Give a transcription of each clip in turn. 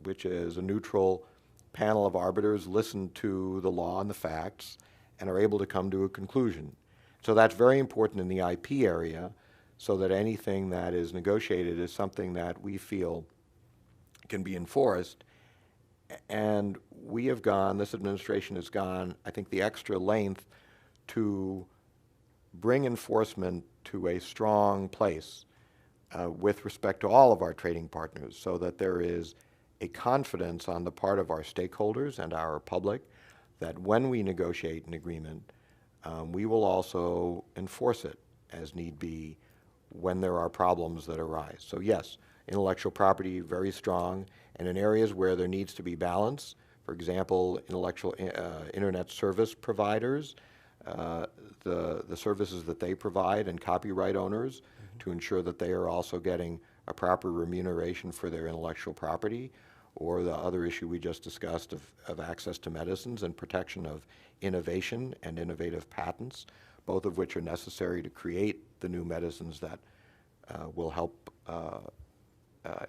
which is a neutral panel of arbiters listen to the law and the facts and are able to come to a conclusion. So that's very important in the IP area, so that anything that is negotiated is something that we feel can be enforced. And we have gone, this administration has gone, I think, the extra length to bring enforcement to a strong place with respect to all of our trading partners, so that there is a confidence on the part of our stakeholders and our public that when we negotiate an agreement, we will also enforce it as need be when there are problems that arise. So yes, intellectual property very strong, and in areas where there needs to be balance, for example, internet service providers, the services that they provide, and copyright owners, to ensure that they are also getting a proper remuneration for their intellectual property, or the other issue we just discussed of access to medicines and protection of innovation and innovative patents, both of which are necessary to create the new medicines that will help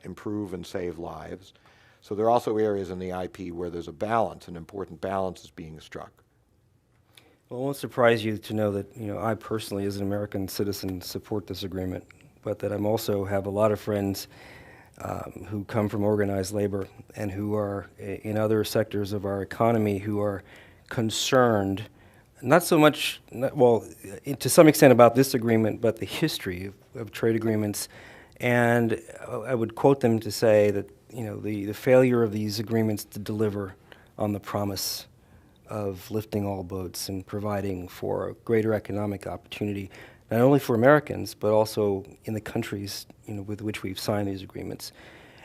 improve and save lives. So there are also areas in the IP where there's a balance, an important balance is being struck. Well, it won't surprise you to know that, I personally, as an American citizen, support this agreement, but that I'm also have a lot of friends who come from organized labor and who are in other sectors of our economy who are concerned, not so much, to some extent about this agreement, but the history of trade agreements. And I would quote them to say that, the failure of these agreements to deliver on the promise of lifting all boats and providing for greater economic opportunity, not only for Americans, but also in the countries with which we've signed these agreements.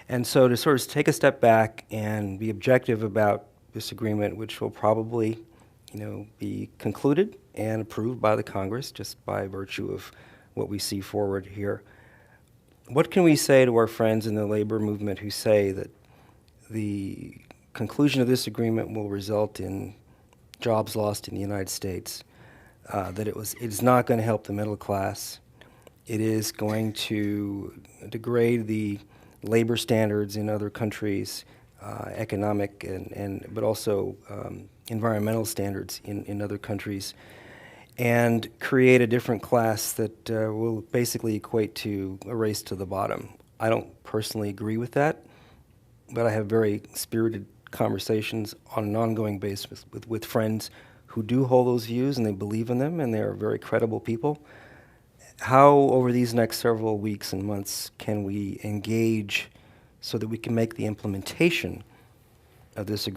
And so to sort of take a step back and be objective about this agreement, which will probably be concluded and approved by the Congress just by virtue of what we see forward here. What can we say to our friends in the labor movement who say that the conclusion of this agreement will result in jobs lost in the United States, that it's not going to help the middle class, it is going to degrade the labor standards in other countries, economic but also environmental standards in other countries, and create a different class that will basically equate to a race to the bottom? I don't personally agree with that, but I have very spirited conversations on an ongoing basis with friends who do hold those views, and they believe in them, and they are very credible people. How, over these next several weeks and months, can we engage so that we can make the implementation of this agreement